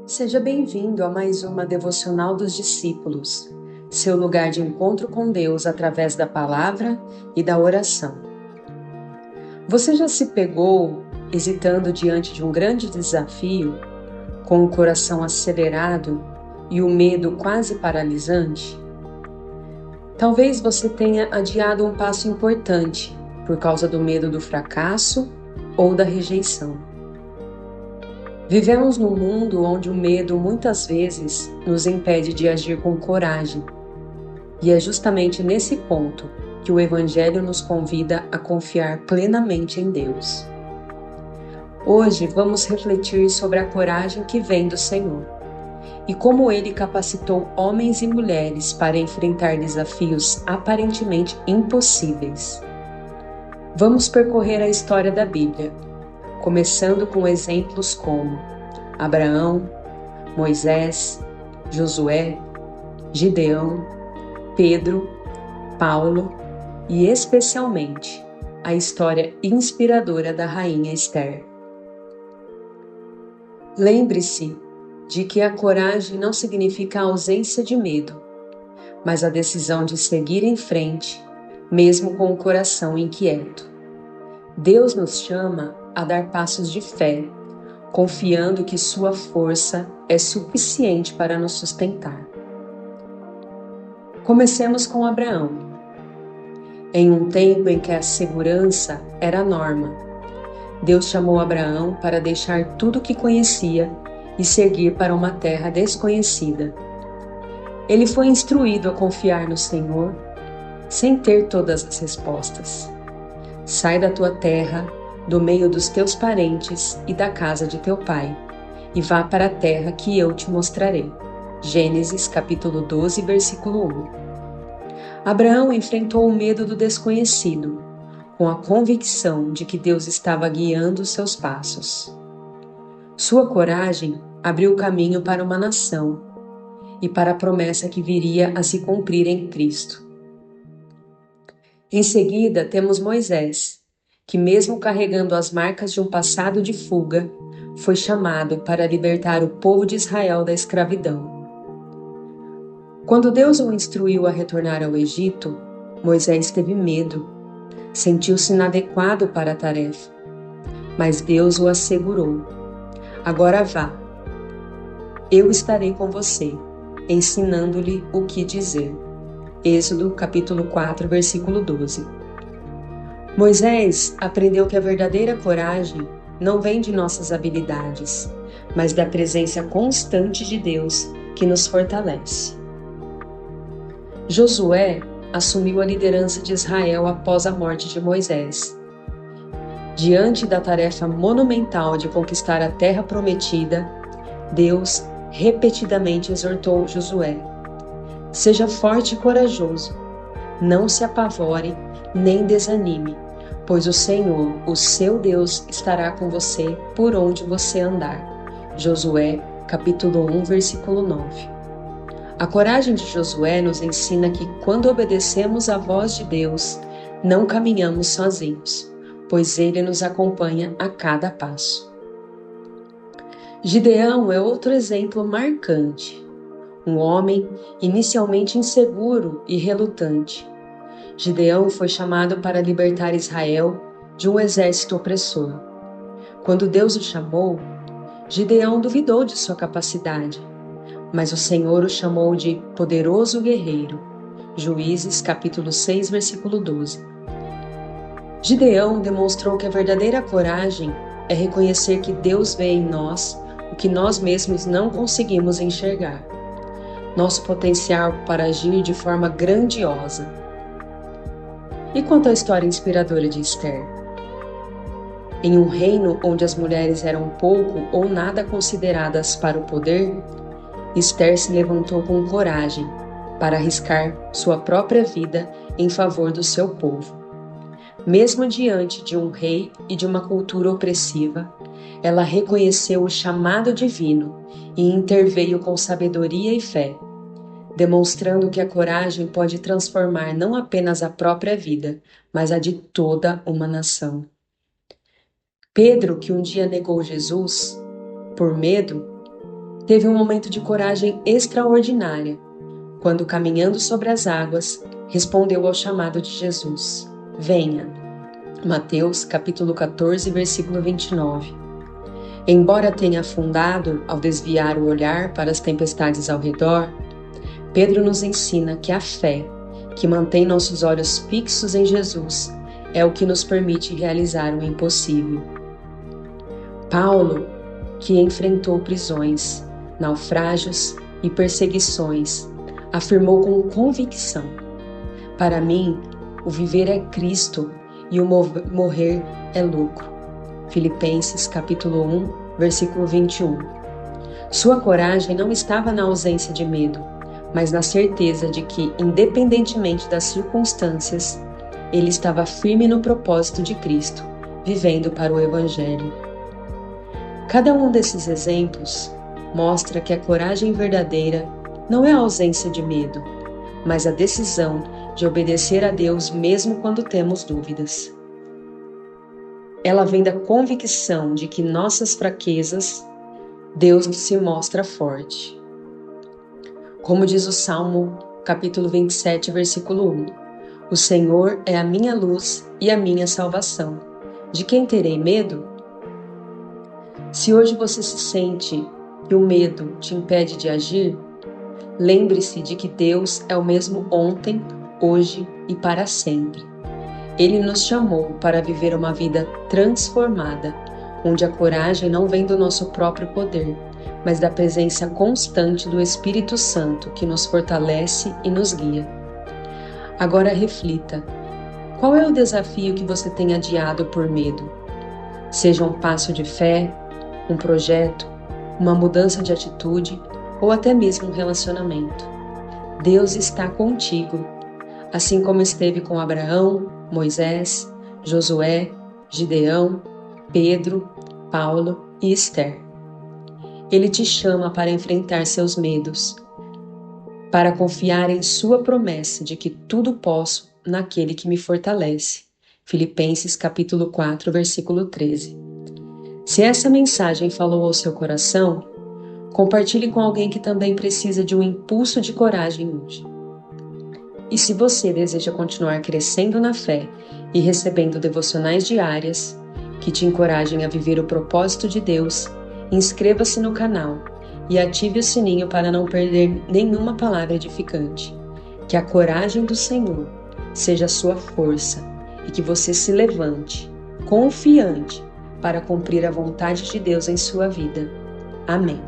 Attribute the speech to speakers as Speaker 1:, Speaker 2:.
Speaker 1: Seja bem-vindo a mais uma Devocional dos Discípulos, seu lugar de encontro com Deus através da palavra e da oração. Você já se pegou hesitando diante de um grande desafio, com o coração acelerado e o medo quase paralisante? Talvez você tenha adiado um passo importante por causa do medo do fracasso ou da rejeição. Vivemos num mundo onde o medo muitas vezes nos impede de agir com coragem. E é justamente nesse ponto que o Evangelho nos convida a confiar plenamente em Deus. Hoje vamos refletir sobre a coragem que vem do Senhor e como Ele capacitou homens e mulheres para enfrentar desafios aparentemente impossíveis. Vamos percorrer a história da Bíblia, começando com exemplos como Abraão, Moisés, Josué, Gideão, Pedro, Paulo e, especialmente, a história inspiradora da rainha Esther. Lembre-se de que a coragem não significa a ausência de medo, mas a decisão de seguir em frente, mesmo com o coração inquieto. Deus nos chama a dar passos de fé, confiando que sua força é suficiente para nos sustentar. Comecemos com Abraão. Em um tempo em que a segurança era a norma, Deus chamou Abraão para deixar tudo o que conhecia e seguir para uma terra desconhecida. Ele foi instruído a confiar no Senhor sem ter todas as respostas. Sai da tua terra, do meio dos teus parentes e da casa de teu pai, e vá para a terra que eu te mostrarei. Gênesis capítulo 12, versículo 1. Abraão enfrentou o medo do desconhecido, com a convicção de que Deus estava guiando os seus passos. Sua coragem abriu o caminho para uma nação e para a promessa que viria a se cumprir em Cristo. Em seguida, temos Moisés, que mesmo carregando as marcas de um passado de fuga, foi chamado para libertar o povo de Israel da escravidão. Quando Deus o instruiu a retornar ao Egito, Moisés teve medo, sentiu-se inadequado para a tarefa, mas Deus o assegurou: agora vá, eu estarei com você, ensinando-lhe o que dizer. Êxodo capítulo 4, versículo 12. Moisés aprendeu que a verdadeira coragem não vem de nossas habilidades, mas da presença constante de Deus que nos fortalece. Josué assumiu a liderança de Israel após a morte de Moisés. Diante da tarefa monumental de conquistar a terra prometida, Deus repetidamente exortou Josué: seja forte e corajoso, não se apavore nem desanime, pois o Senhor, o seu Deus, estará com você por onde você andar. Josué, capítulo 1, versículo 9. A coragem de Josué nos ensina que quando obedecemos à voz de Deus, não caminhamos sozinhos, pois Ele nos acompanha a cada passo. Gideão é outro exemplo marcante. Um homem inicialmente inseguro e relutante. Gideão foi chamado para libertar Israel de um exército opressor. Quando Deus o chamou, Gideão duvidou de sua capacidade, mas o Senhor o chamou de poderoso guerreiro. Juízes capítulo 6, versículo 12. Gideão demonstrou que a verdadeira coragem é reconhecer que Deus vê em nós o que nós mesmos não conseguimos enxergar. Nosso potencial para agir de forma grandiosa. E quanto à história inspiradora de Esther? Em um reino onde as mulheres eram pouco ou nada consideradas para o poder, Esther se levantou com coragem para arriscar sua própria vida em favor do seu povo. Mesmo diante de um rei e de uma cultura opressiva, ela reconheceu o chamado divino e interveio com sabedoria e fé, demonstrando que a coragem pode transformar não apenas a própria vida, mas a de toda uma nação. Pedro, que um dia negou Jesus por medo, teve um momento de coragem extraordinária, quando, caminhando sobre as águas, respondeu ao chamado de Jesus: Venha. Mateus capítulo 14, versículo 29. Embora tenha afundado ao desviar o olhar para as tempestades ao redor, Pedro nos ensina que a fé, que mantém nossos olhos fixos em Jesus, é o que nos permite realizar o impossível. Paulo, que enfrentou prisões, naufrágios e perseguições, afirmou com convicção: Para mim, o viver é Cristo e o morrer é lucro. Filipenses capítulo 1, versículo 21. Sua coragem não estava na ausência de medo, mas na certeza de que, independentemente das circunstâncias, ele estava firme no propósito de Cristo, vivendo para o Evangelho. Cada um desses exemplos mostra que a coragem verdadeira não é a ausência de medo, mas a decisão de obedecer a Deus mesmo quando temos dúvidas. Ela vem da convicção de que nossas fraquezas, Deus se mostra forte. Como diz o Salmo, capítulo 27, versículo 1, O Senhor é a minha luz e a minha salvação. De quem terei medo? Se hoje você se sente que o medo te impede de agir, lembre-se de que Deus é o mesmo ontem, hoje e para sempre. Ele nos chamou para viver uma vida transformada, onde a coragem não vem do nosso próprio poder, mas da presença constante do Espírito Santo que nos fortalece e nos guia. Agora reflita: qual é o desafio que você tem adiado por medo? Seja um passo de fé, um projeto, uma mudança de atitude ou até mesmo um relacionamento. Deus está contigo, assim como esteve com Abraão, Moisés, Josué, Gideão, Pedro, Paulo e Esther. Ele te chama para enfrentar seus medos, para confiar em sua promessa de que tudo posso naquele que me fortalece. Filipenses capítulo 4, versículo 13. Se essa mensagem falou ao seu coração, compartilhe com alguém que também precisa de um impulso de coragem hoje. E se você deseja continuar crescendo na fé e recebendo devocionais diárias que te encorajem a viver o propósito de Deus, inscreva-se no canal e ative o sininho para não perder nenhuma palavra edificante. Que a coragem do Senhor seja a sua força e que você se levante, confiante, para cumprir a vontade de Deus em sua vida. Amém.